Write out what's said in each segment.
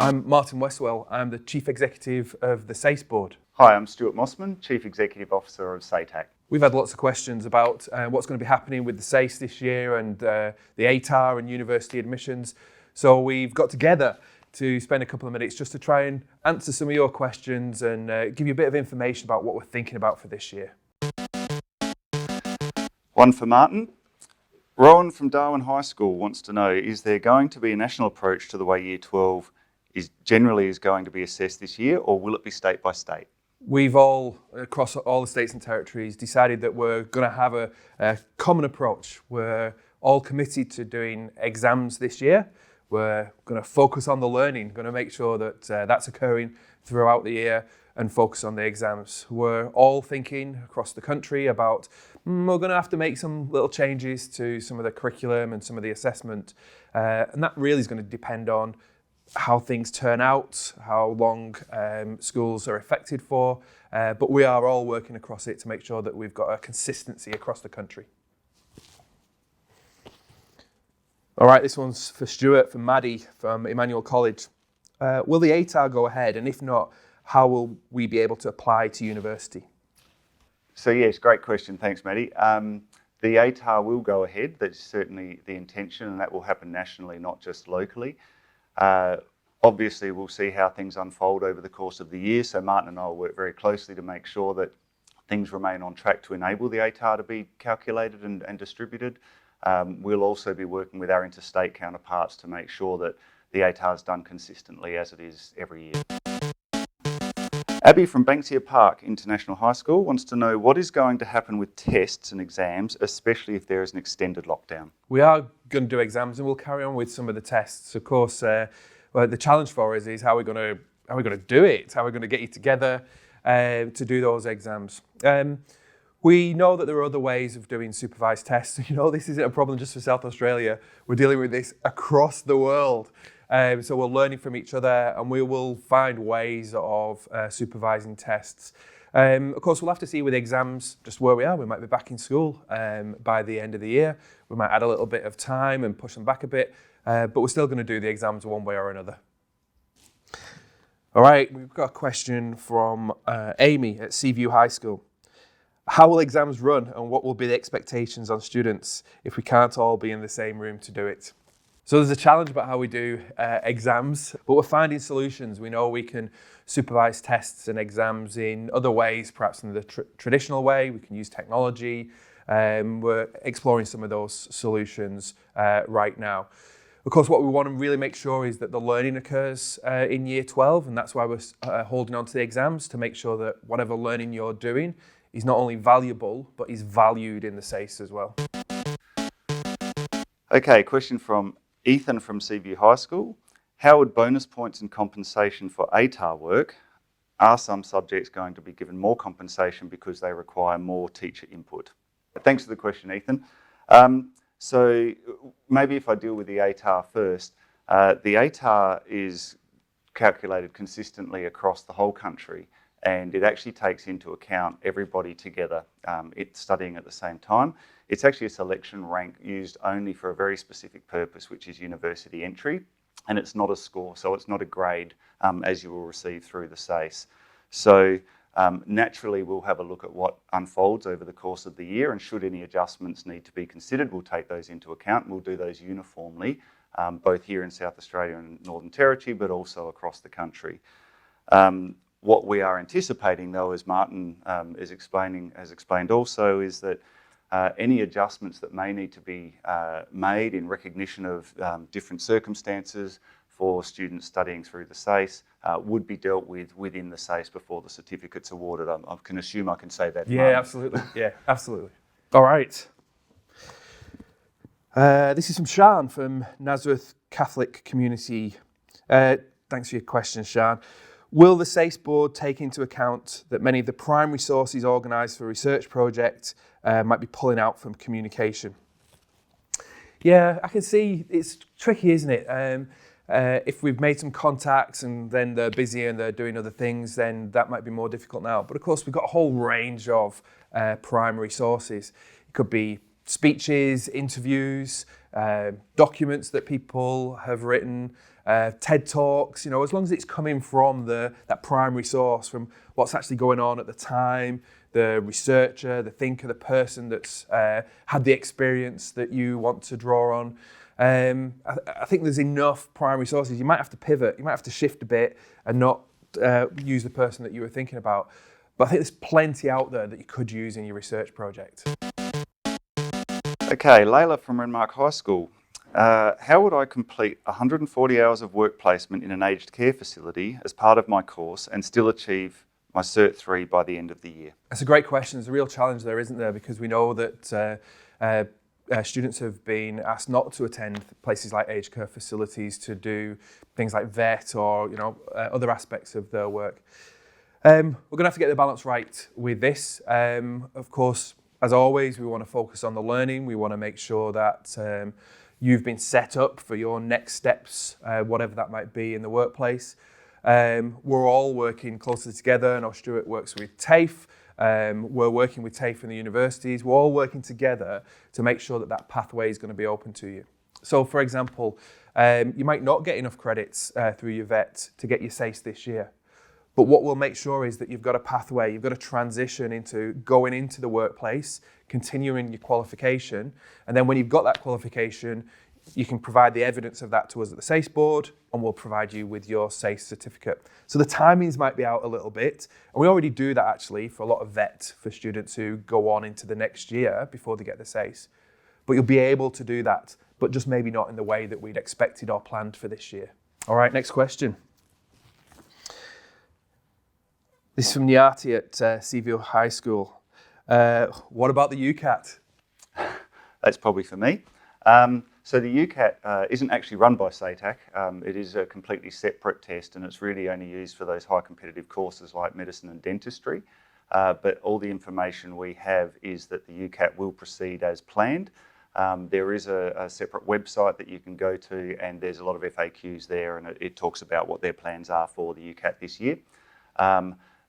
I'm Martin Westwell. I'm the Chief Executive of the SACE Board. Hi, I'm Stuart Mossman, Chief Executive Officer of SATAC. We've had lots of questions about what's going to be happening with the SACE this year and the ATAR and university admissions. So we've got together to spend a couple of minutes just to try and answer some of your questions and give you a bit of information about what we're thinking about for this year. One for Martin. Rowan from Darwin High School wants to know, is there going to be a national approach to the way Year 12 is going to be assessed this year, or will it be state by state? We've all, across all the states and territories, decided that we're going to have a common approach. We're all committed to doing exams this year. We're going to focus on the learning, going to make sure that that's occurring throughout the year and focus on the exams. We're all thinking across the country about we're going to have to make some little changes to some of the curriculum and some of the assessment. And that really is going to depend on how things turn out, how long schools are affected for. But we are all working across it to make sure that we've got a consistency across the country. All right, this one's for Stuart, from Maddie, from Emmanuel College. Will the ATAR go ahead? And if not, how will we be able to apply to university? So yes, great question. Thanks, Maddie. The ATAR will go ahead. That's certainly the intention, and that will happen nationally, not just locally. Obviously, we'll see how things unfold over the course of the year. So Martin and I will work very closely to make sure that things remain on track to enable the ATAR to be calculated and distributed. We'll also be working with our interstate counterparts to make sure that the ATAR is done consistently as it is every year. Abby from Banksia Park International High School wants to know what is going to happen with tests and exams, especially if there is an extended lockdown. We are going to do exams and we'll carry on with some of the tests. Of course, well, the challenge for us is how we're going to do it, how we're going to get you together to do those exams. We know that there are other ways of doing supervised tests. You know, this isn't a problem just for South Australia. We're dealing with this across the world. So we're learning from each other and we will find ways of supervising tests. Of course, we'll have to see with exams just where we are. We might be back in school by the end of the year. We might add a little bit of time and push them back a bit, but we're still going to do the exams one way or another. All right, we've got a question from Amy at Seaview High School. How will exams run and what will be the expectations on students if we can't all be in the same room to do it? So there's a challenge about how we do exams, but we're finding solutions. We know we can supervise tests and exams in other ways, perhaps in the traditional way. We can use technology. We're exploring some of those solutions right now. Of course, what we want to really make sure is that the learning occurs in Year 12, and that's why we're holding on to the exams, to make sure that whatever learning you're doing is not only valuable, but is valued in the SACE as well. Okay, question from Ethan from Seaview High School. How would bonus points and compensation for ATAR work? Are some subjects going to be given more compensation because they require more teacher input? Thanks for the question, Ethan. So maybe if I deal with the ATAR first, the ATAR is calculated consistently across the whole country, and it actually takes into account everybody together it's studying at the same time. It's actually a selection rank used only for a very specific purpose, which is university entry, and it's not a score, so it's not a grade as you will receive through the SACE. So naturally we'll have a look at what unfolds over the course of the year, and should any adjustments need to be considered, we'll take those into account and we'll do those uniformly, both here in South Australia and Northern Territory, but also across the country. What we are anticipating, though, as Martin has explained also, is that any adjustments that may need to be made in recognition of different circumstances for students studying through the SACE would be dealt with within the SACE before the certificate's awarded. I can assume I can say that. Yeah, absolutely. Yeah, absolutely. All right. This is from Sian from Nazareth Catholic Community. Thanks for your question, Sian. Will the SACE board take into account that many of the primary sources organised for a research project might be pulling out from communication? Yeah, I can see it's tricky, isn't it? If we've made some contacts and then they're busy and they're doing other things, then that might be more difficult now. But of course, we've got a whole range of primary sources. It could be speeches, interviews, documents that people have written, TED Talks, as long as it's coming from that primary source, from what's actually going on at the time, the researcher, the thinker, the person that's had the experience that you want to draw on. I think there's enough primary sources. You might have to pivot, you might have to shift a bit and not use the person that you were thinking about. But I think there's plenty out there that you could use in your research project. Okay, Layla from Renmark High School. How would I complete 140 hours of work placement in an aged care facility as part of my course and still achieve my Cert 3 by the end of the year? That's a great question. There's a real challenge there, isn't there? Because we know that students have been asked not to attend places like aged care facilities to do things like vet or other aspects of their work. We're going to have to get the balance right with this. Of course, as always, we want to focus on the learning. We want to make sure that you've been set up for your next steps, whatever that might be in the workplace. We're all working closely together. I know Stuart works with TAFE. We're working with TAFE in the universities. We're all working together to make sure that pathway is going to be open to you. So, for example, you might not get enough credits through your vet to get your SACE this year. But what we'll make sure is that you've got a pathway, you've got a transition into going into the workplace, continuing your qualification, and then when you've got that qualification, you can provide the evidence of that to us at the SACE board, and we'll provide you with your SACE certificate. So the timings might be out a little bit, and we already do that actually for a lot of vet for students who go on into the next year before they get the SACE. But you'll be able to do that, but just maybe not in the way that we'd expected or planned for this year. All right, next question. This is from Nyati at Seaview High School. What about the UCAT? That's probably for me. So the UCAT isn't actually run by SATAC. It is a completely separate test, and it's really only used for those high competitive courses like medicine and dentistry. But all the information we have is that the UCAT will proceed as planned. There is a separate website that you can go to, and there's a lot of FAQs there, and it talks about what their plans are for the UCAT this year.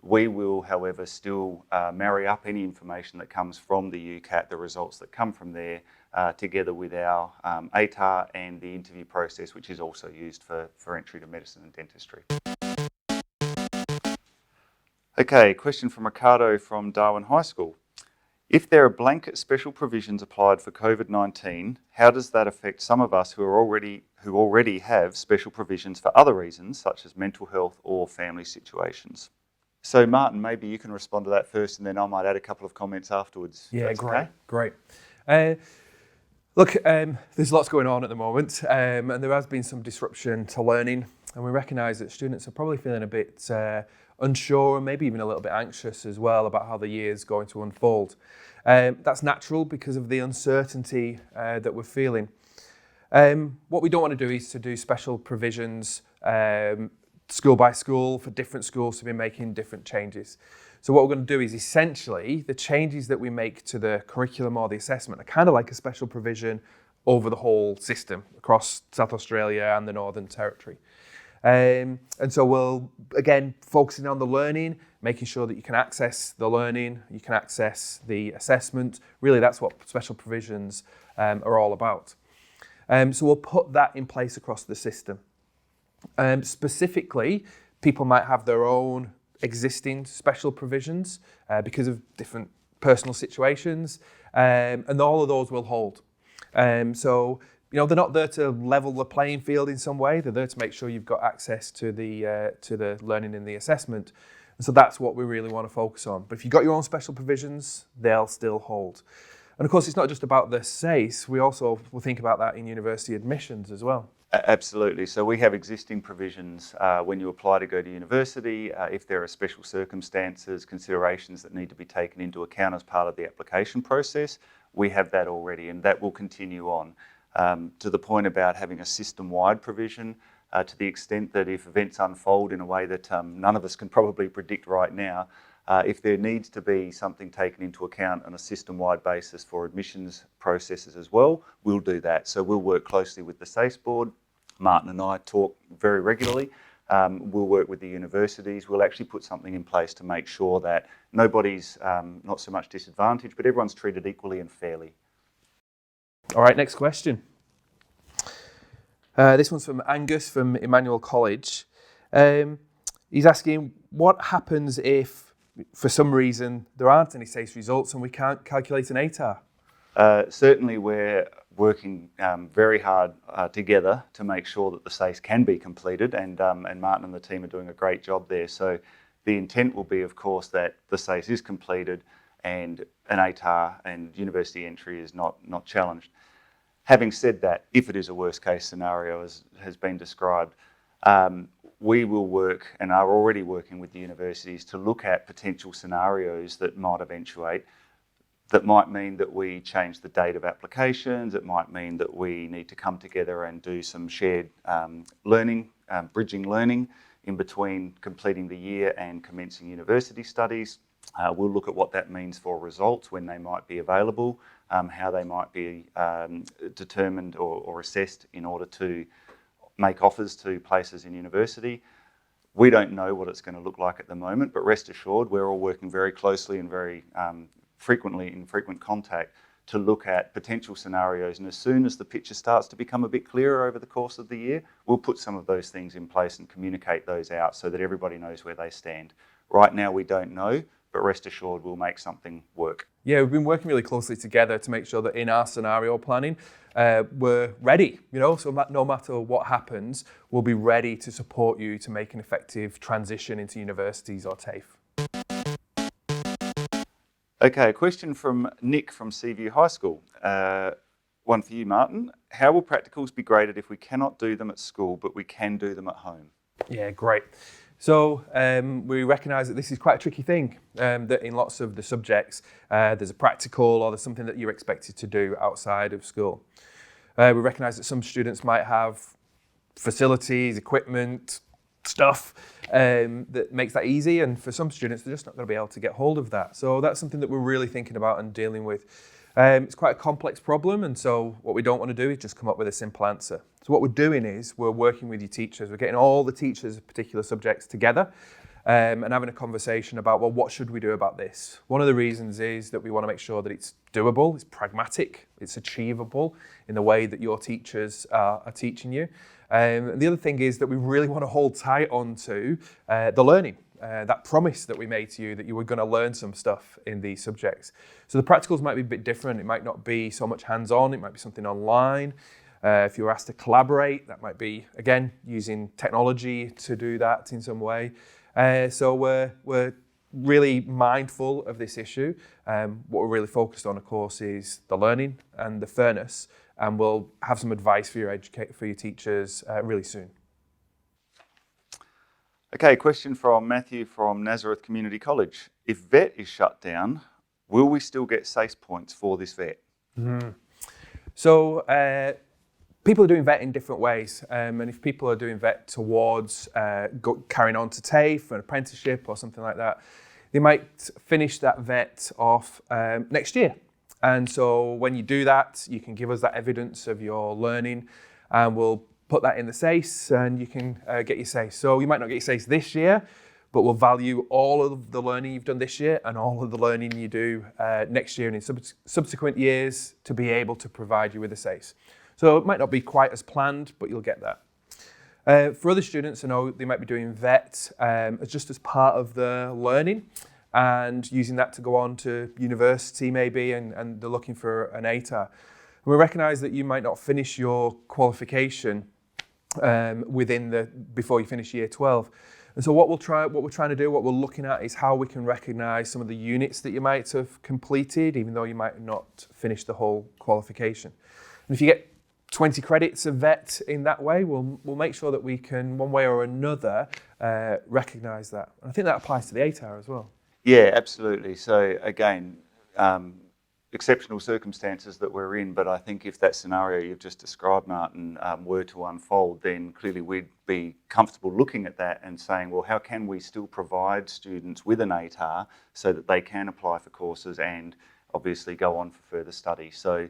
We will, however, still marry up any information that comes from the UCAT, the results that come from there, together with our ATAR and the interview process, which is also used for entry to medicine and dentistry. Okay, question from Ricardo from Darwin High School. If there are blanket special provisions applied for COVID-19, how does that affect some of us who already have special provisions for other reasons, such as mental health or family situations? So Martin, maybe you can respond to that first, and then I might add a couple of comments afterwards. Yeah, great, okay? Great. Look, there's lots going on at the moment, and there has been some disruption to learning, and we recognise that students are probably feeling a bit unsure and maybe even a little bit anxious as well about how the year is going to unfold. That's natural because of the uncertainty that we're feeling. What we don't want to do is to do special provisions school by school for different schools to be making different changes. So what we're going to do is essentially the changes that we make to the curriculum or the assessment are kind of like a special provision over the whole system across South Australia and the Northern Territory. And so we'll, again, focusing on the learning, making sure that you can access the learning, you can access the assessment. Really, that's what special provisions are all about. So we'll put that in place across the system. Specifically, people might have their own existing special provisions because of different personal situations, and all of those will hold. So, they're not there to level the playing field in some way. They're there to make sure you've got access to the learning and the assessment. And so that's what we really want to focus on. But if you've got your own special provisions, they'll still hold. And of course, it's not just about the SACE. We also will think about that in university admissions as well. Absolutely. So we have existing provisions when you apply to go to university. If there are special circumstances, considerations that need to be taken into account as part of the application process, we have that already, and that will continue on. To the point about having a system-wide provision, to the extent that if events unfold in a way that none of us can probably predict right now, if there needs to be something taken into account on a system-wide basis for admissions processes as well, we'll do that. So we'll work closely with the SACE board. Martin and I talk very regularly. We'll work with the universities. We'll actually put something in place to make sure that nobody's not so much disadvantaged, but everyone's treated equally and fairly. All right, next question. This one's from Angus from Emmanuel College. He's asking, what happens if, for some reason, there aren't any SACE results and we can't calculate an ATAR? Certainly we're working very hard together to make sure that the SACE can be completed, and Martin and the team are doing a great job there. So the intent will be, of course, that the SACE is completed and an ATAR and university entry is not challenged. Having said that, if it is a worst case scenario, as has been described, we will work and are already working with the universities to look at potential scenarios that might eventuate. That might mean that we change the date of applications. It might mean that we need to come together and do some shared learning, bridging learning in between completing the year and commencing university studies. We'll look at what that means for results, when they might be available, how they might be determined or assessed in order to make offers to places in university. We don't know what it's going to look like at the moment, but rest assured we're all working very closely and very frequently in frequent contact to look at potential scenarios, and as soon as the picture starts to become a bit clearer over the course of the year, we'll put some of those things in place and communicate those out so that everybody knows where they stand. Right now we don't know, but rest assured we'll make something work. Yeah, we've been working really closely together to make sure that in our scenario planning, we're ready, so no matter what happens, we'll be ready to support you to make an effective transition into universities or TAFE. Okay, a question from Nick from Seaview High School. One for you, Martin. How will practicals be graded if we cannot do them at school, but we can do them at home? Yeah, great. So we recognise that this is quite a tricky thing, that in lots of the subjects, there's a practical or there's something that you're expected to do outside of school. We recognise that some students might have facilities, equipment, stuff that makes that easy, and for some students they're just not going to be able to get hold of that. So that's something that we're really thinking about and dealing with. It's quite a complex problem, and so what we don't want to do is just come up with a simple answer. So what we're doing is we're working with your teachers. We're getting all the teachers of particular subjects together and having a conversation about, well, what should we do about this? One of the reasons is that we want to make sure that it's doable, it's pragmatic, it's achievable in the way that your teachers are teaching you. The other thing is that we really want to hold tight onto the learning, that promise that we made to you that you were going to learn some stuff in these subjects. So the practicals might be a bit different. It might not be so much hands-on. It might be something online. If you were asked to collaborate, that might be, again, using technology to do that in some way. So we're really mindful of this issue. What we're really focused on, of course, is the learning and the fairness, and we'll have some advice for your teachers really soon. Okay, question from Matthew from Nazareth Community College. If VET is shut down, will we still get SACE points for this VET? Mm-hmm. So people are doing VET in different ways, and if people are doing VET towards carrying on to TAFE, an apprenticeship or something like that, they might finish that VET off next year. And so when you do that, you can give us that evidence of your learning, and we'll put that in the SACE and you can get your SACE. So you might not get your SACE this year, but we'll value all of the learning you've done this year and all of the learning you do next year and in subsequent years to be able to provide you with a SACE. So it might not be quite as planned, but you'll get that. For other students, I know they might be doing VET just as part of the learning and using that to go on to university maybe, and they're looking for an ATAR. We recognise that you might not finish your qualification before you finish year 12. And so what we're trying to do, what we're looking at is how we can recognise some of the units that you might have completed, even though you might not finish the whole qualification. And if you get 20 credits of VET in that way, we'll make sure that we can, one way or another, recognise that. And I think that applies to the ATAR as well. Yeah, absolutely. So again, exceptional circumstances that we're in, but I think if that scenario you've just described, Martin, were to unfold, then clearly we'd be comfortable looking at that and saying, well, how can we still provide students with an ATAR so that they can apply for courses and obviously go on for further study. So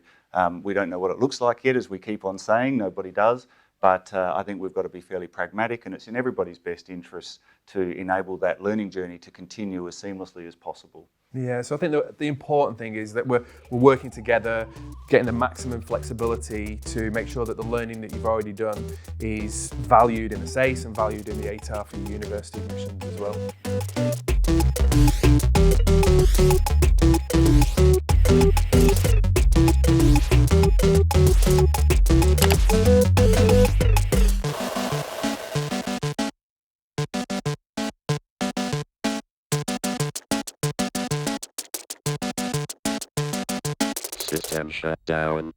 we don't know what it looks like yet, as we keep on saying, nobody does, but I think we've got to be fairly pragmatic, and it's in everybody's best interest to enable that learning journey to continue as seamlessly as possible. Yeah, so I think the important thing is that we're working together, getting the maximum flexibility to make sure that the learning that you've already done is valued in the SACE and valued in the ATAR for your university admissions as well. System shut down.